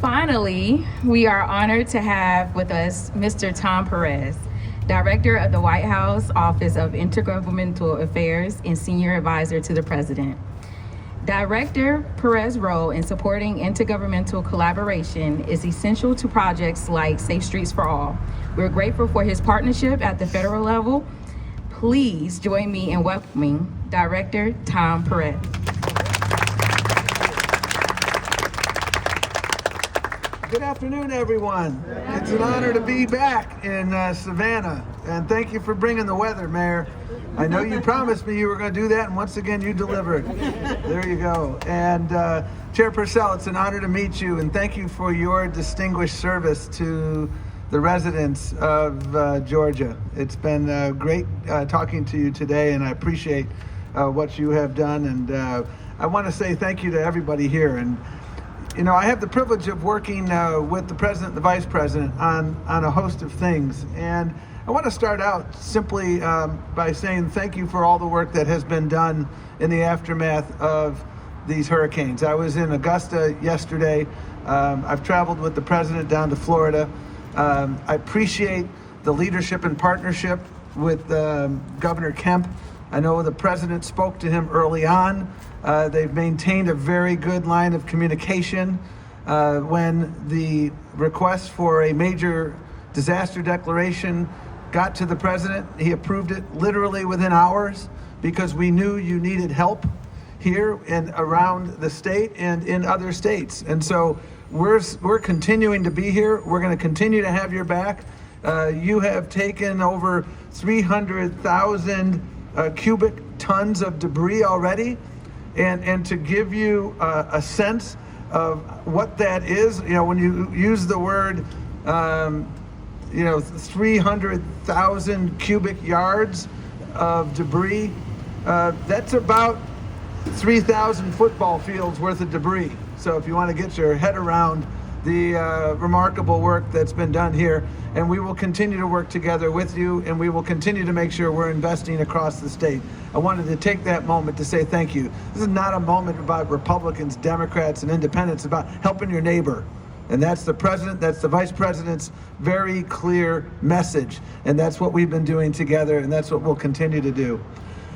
Finally, we are honored to have with us Mr. Tom Perez, Director of the White House Office of Intergovernmental Affairs and Senior Advisor to the President. Director Perez's role in supporting intergovernmental collaboration is essential to projects like Safe Streets for All. We're grateful for his partnership at the federal level. Please join me in welcoming Director Tom Perez. Good afternoon, everyone. It's an honor to be back in Savannah, and thank you for bringing the weather, Mayor. I know you promised me you were going to do that, and once again, you delivered. There you go. And Chair Purcell, it's an honor to meet you, and thank you for your distinguished service to the residents of Georgia. It's been great talking to you today, and I appreciate what you have done. And I want to say thank you to everybody here. And you know, I have the privilege of working with the President and the Vice President on a host of things. And I want to start out simply by saying thank you for all the work that has been done in the aftermath of these hurricanes. I was in Augusta yesterday. I've traveled with the President down to Florida. I appreciate the leadership and partnership with Governor Kemp. I know the President spoke to him early on. They've maintained a very good line of communication. When the request for a major disaster declaration got to the President, he approved it literally within hours because we knew you needed help here and around the state and in other states. And so we're continuing to be here. We're going to continue to have your back. You have taken over 300,000 cubic tons of debris already. And to give you a sense of what that is, you know, when you use the word, 300,000 cubic yards of debris, that's about 3,000 football fields worth of debris. So if you want to get your head around the remarkable work that's been done here, and we will continue to work together with you, and we will continue to make sure we're investing across the state. I wanted to take that moment to say thank you. This is not a moment about Republicans, Democrats, and independents. It's about helping your neighbor. And that's the President, that's the Vice President's very clear message. And that's what we've been doing together, and that's what we'll continue to do.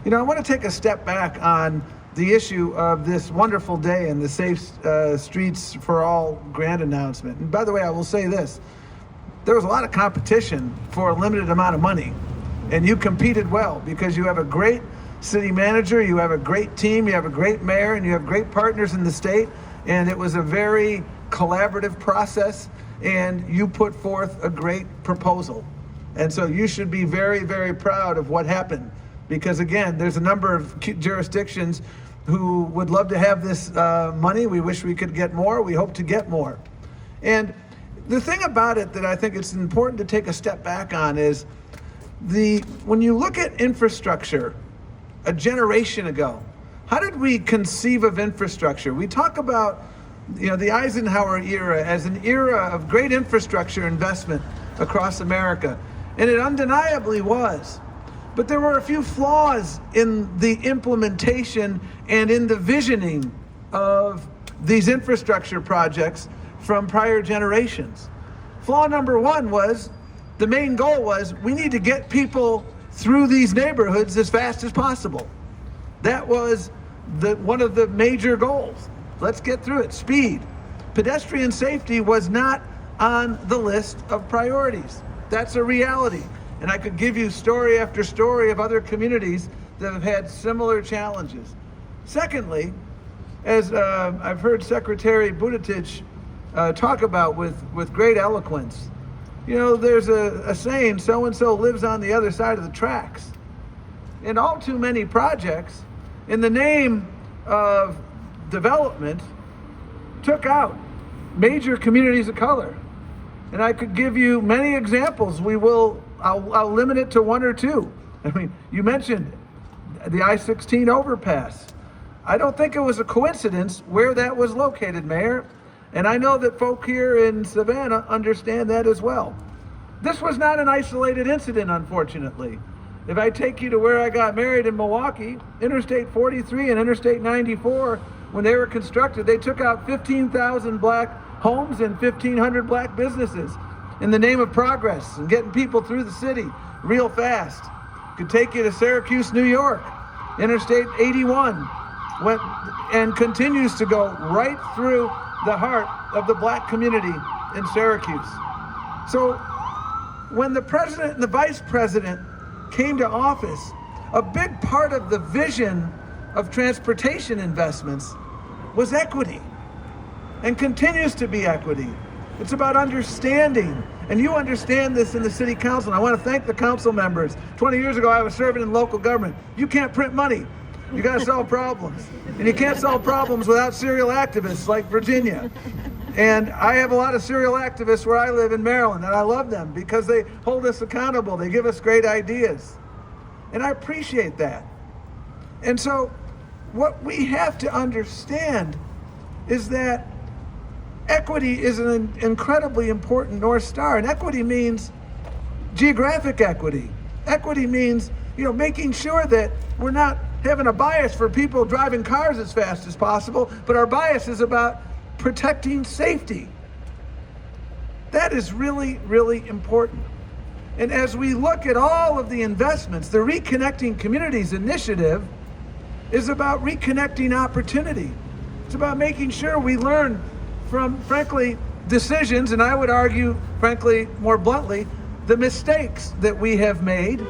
You know, I want to take a step back on the issue of this wonderful day and the Safe Streets for All grant announcement. And by the way, I will say this. There was a lot of competition for a limited amount of money, and you competed well because you have a great city manager, you have a great team, you have a great mayor, and you have great partners in the state, and it was a very collaborative process, and you put forth a great proposal. And so you should be very, very proud of what happened, because again, there's a number of jurisdictions who would love to have this money. We wish we could get more. We hope to get more. And the thing about it that I think it's important to take a step back on is when you look at infrastructure a generation ago, how did we conceive of infrastructure? We talk about, you know, the Eisenhower era as an era of great infrastructure investment across America, and it undeniably was. But there were a few flaws in the implementation and in the visioning of these infrastructure projects from prior generations. Flaw number one was, the main goal was, we need to get people through these neighborhoods as fast as possible. That was one of the major goals. Let's get through it. Speed. Pedestrian safety was not on the list of priorities. That's a reality. And I could give you story after story of other communities that have had similar challenges. Secondly, as I've heard Secretary Buttigieg talk about with great eloquence, you know, there's a saying, so-and-so lives on the other side of the tracks. And all too many projects, in the name of development, took out major communities of color. And I could give you many examples. I'll limit it to one or two. I mean, you mentioned the I-16 overpass. I don't think it was a coincidence where that was located, Mayor. And I know that folk here in Savannah understand that as well. This was not an isolated incident, unfortunately. If I take you to where I got married in Milwaukee, Interstate 43 and Interstate 94, when they were constructed, they took out 15,000 black homes and 1,500 black businesses in the name of progress and getting people through the city real fast. Could take you to Syracuse, New York. Interstate 81 went and continues to go right through the heart of the black community in Syracuse. So when the president and the vice president came to office, a big part of the vision of transportation investments was equity, and continues to be equity. It's about understanding, and you understand this in the city council. And I want to thank the council members. 20 years ago, I was serving in local government. You can't print money. You got to solve problems. And you can't solve problems without serial activists like Virginia. And I have a lot of serial activists where I live in Maryland, and I love them because they hold us accountable. They give us great ideas. And I appreciate that. And so what we have to understand is that equity is an incredibly important North Star. And equity means geographic equity. Equity means, making sure that we're not having a bias for people driving cars as fast as possible, but our bias is about protecting safety. That is really, really important. And as we look at all of the investments, the Reconnecting Communities initiative is about reconnecting opportunity. It's about making sure we learn from, frankly, decisions, and I would argue, frankly, more bluntly, the mistakes that we have made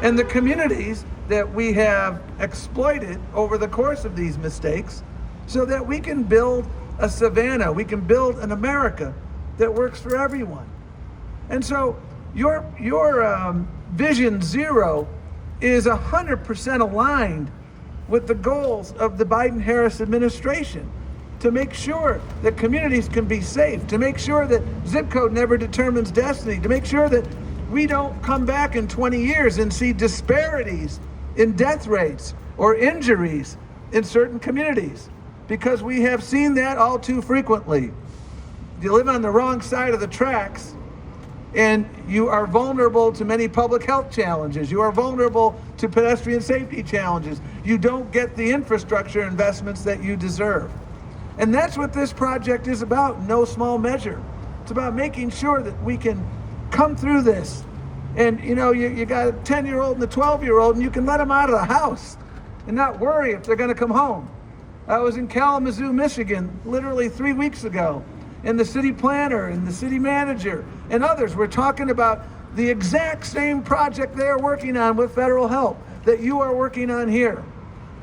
and the communities that we have exploited over the course of these mistakes, so that we can build a Savannah, we can build an America that works for everyone. And so your Vision Zero is 100% aligned with the goals of the Biden-Harris administration, to make sure that communities can be safe, to make sure that zip code never determines destiny, to make sure that we don't come back in 20 years and see disparities in death rates or injuries in certain communities, because we have seen that all too frequently. You live on the wrong side of the tracks, and you are vulnerable to many public health challenges. You are vulnerable to pedestrian safety challenges. You don't get the infrastructure investments that you deserve. And that's what this project is about, in no small measure. It's about making sure that we can come through this. And you got a 10-year-old and a 12-year-old, and you can let them out of the house and not worry if they're going to come home. I was in Kalamazoo, Michigan, literally 3 weeks ago, and the city planner and the city manager and others were talking about the exact same project they are working on with federal help that you are working on here.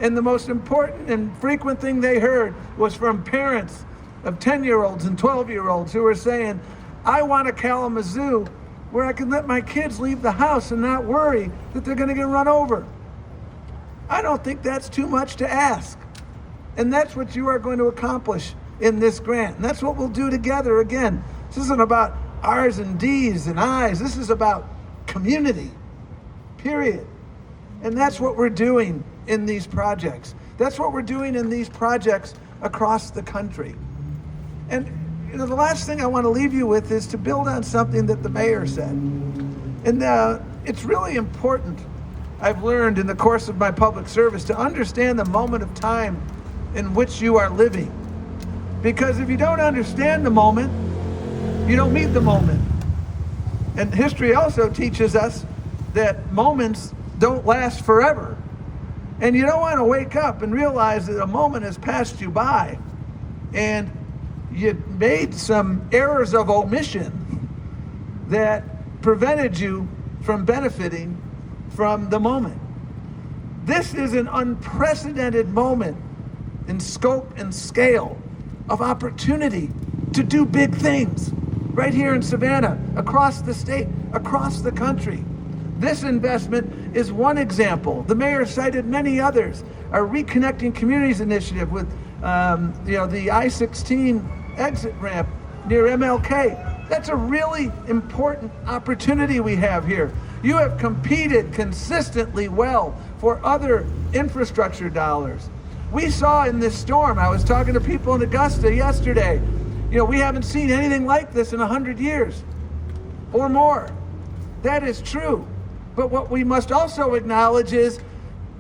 And the most important and frequent thing they heard was from parents of 10-year-olds and 12-year-olds who were saying, I want a Kalamazoo where I can let my kids leave the house and not worry that they're going to get run over. I don't think that's too much to ask. And that's what you are going to accomplish in this grant. And that's what we'll do together. Again, this isn't about R's and D's and I's. This is about community, period. And that's what we're doing in these projects. That's what we're doing in these projects across the country. And the last thing I want to leave you with is to build on something that the mayor said. And it's really important, I've learned in the course of my public service, to understand the moment of time in which you are living. Because if you don't understand the moment, you don't meet the moment. And history also teaches us that moments don't last forever. And you don't want to wake up and realize that a moment has passed you by and you made some errors of omission that prevented you from benefiting from the moment. This is an unprecedented moment in scope and scale of opportunity to do big things right here in Savannah, across the state, across the country. This investment is one example. The mayor cited many others. Our Reconnecting Communities initiative with the I-16 exit ramp near MLK. That's a really important opportunity we have here. You have competed consistently well for other infrastructure dollars. We saw in this storm, I was talking to people in Augusta yesterday, we haven't seen anything like this in 100 years or more. That is true. But what we must also acknowledge is,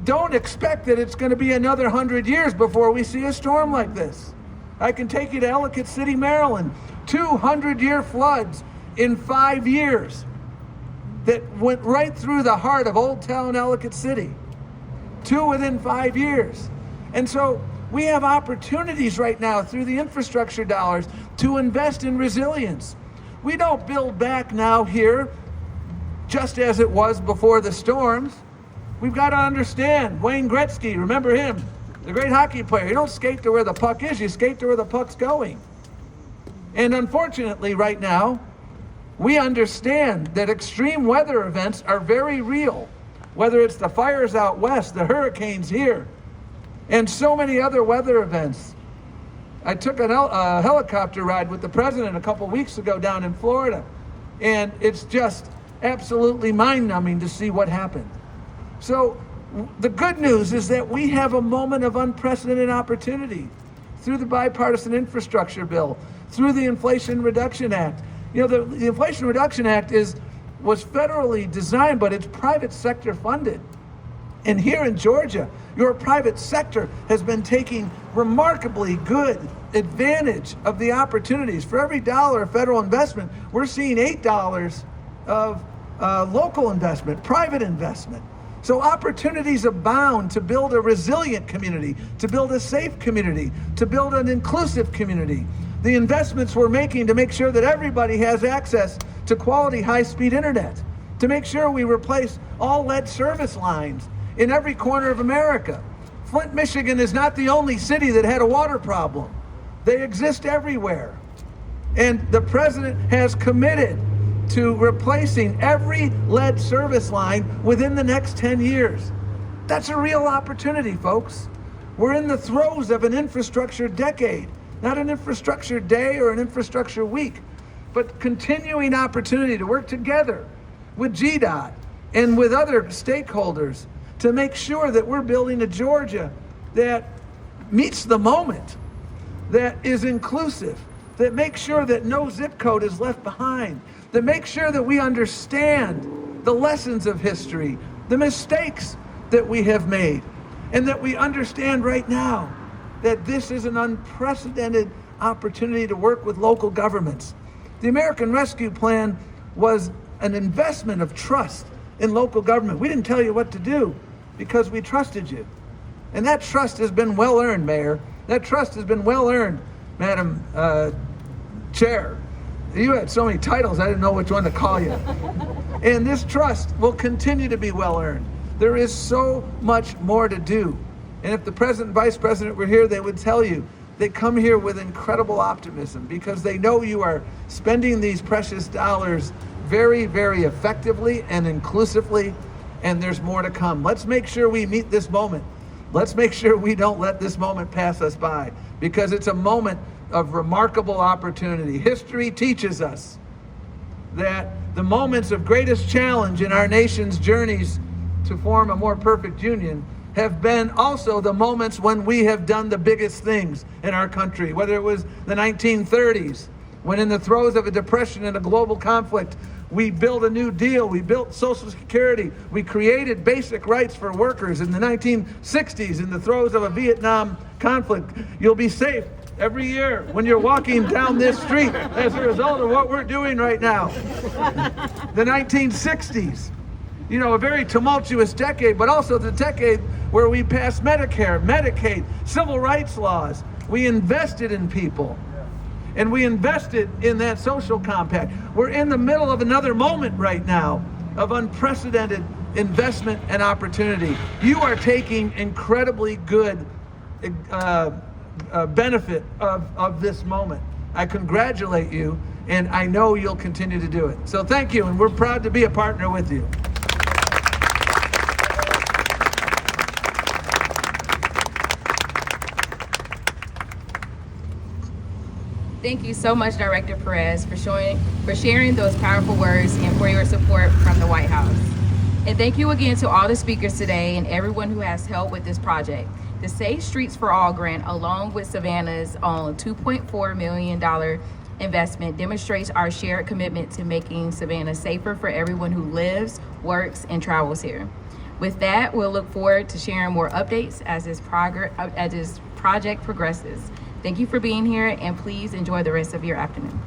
don't expect that it's going to be another 100 years before we see a storm like this. I can take you to Ellicott City, Maryland. 200-year floods in 5 years that went right through the heart of Old Town Ellicott City. 2 within 5 years. And so we have opportunities right now through the infrastructure dollars to invest in resilience. We don't build back now here just as it was before the storms. We've got to understand, Wayne Gretzky, remember him, the great hockey player. You don't skate to where the puck is, you skate to where the puck's going. And unfortunately right now, we understand that extreme weather events are very real, whether it's the fires out west, the hurricanes here, and so many other weather events. I took a helicopter ride with the president a couple weeks ago down in Florida, and it's just absolutely mind-numbing to see what happened. So the good news is that we have a moment of unprecedented opportunity through the bipartisan infrastructure bill, through the Inflation Reduction Act. You know, the Inflation Reduction Act was federally designed, but it's private sector funded. And here in Georgia, your private sector has been taking remarkably good advantage of the opportunities. For every dollar of federal investment, we're seeing $8 of local investment, private investment. So opportunities abound to build a resilient community, to build a safe community, to build an inclusive community. The investments we're making to make sure that everybody has access to quality high-speed internet, to make sure we replace all lead service lines in every corner of America. Flint, Michigan is not the only city that had a water problem. They exist everywhere. And the president has committed to replacing every lead service line within the next 10 years. That's a real opportunity, folks. We're in the throes of an infrastructure decade, not an infrastructure day or an infrastructure week, but continuing opportunity to work together with GDOT and with other stakeholders to make sure that we're building a Georgia that meets the moment, that is inclusive, that makes sure that no zip code is left behind, that makes sure that we understand the lessons of history, the mistakes that we have made, and that we understand right now that this is an unprecedented opportunity to work with local governments. The American Rescue Plan was an investment of trust in local government. We didn't tell you what to do because we trusted you. And that trust has been well earned, Mayor. That trust has been well earned, Madam Chair. You had so many titles, I didn't know which one to call you. And this trust will continue to be well earned. There is so much more to do. And if the president and vice president were here, they would tell you they come here with incredible optimism because they know you are spending these precious dollars very, very effectively and inclusively, and there's more to come. Let's make sure we meet this moment. Let's make sure we don't let this moment pass us by because it's a moment of remarkable opportunity. History teaches us that the moments of greatest challenge in our nation's journeys to form a more perfect union have been also the moments when we have done the biggest things in our country, whether it was the 1930s, when in the throes of a depression and a global conflict, we built a New Deal, we built Social Security, we created basic rights for workers in the 1960s in the throes of a Vietnam conflict. You'll be safe every year when you're walking down this street as a result of what we're doing right now. The 1960s, you know, a very tumultuous decade, but also the decade where we passed Medicare, Medicaid, civil rights laws. We invested in people. And we invested in that social compact. We're in the middle of another moment right now of unprecedented investment and opportunity. You are taking incredibly good benefit of this moment. I congratulate you, and I know you'll continue to do it. So thank you, and we're proud to be a partner with you. Thank you so much, Director Perez, for sharing those powerful words and for your support from the White House. And thank you again to all the speakers today and everyone who has helped with this project. The Safe Streets for All grant, along with Savannah's own $2.4 million investment, demonstrates our shared commitment to making Savannah safer for everyone who lives, works, and travels here. With that, we'll look forward to sharing more updates as this project progresses. Thank you for being here, and please enjoy the rest of your afternoon.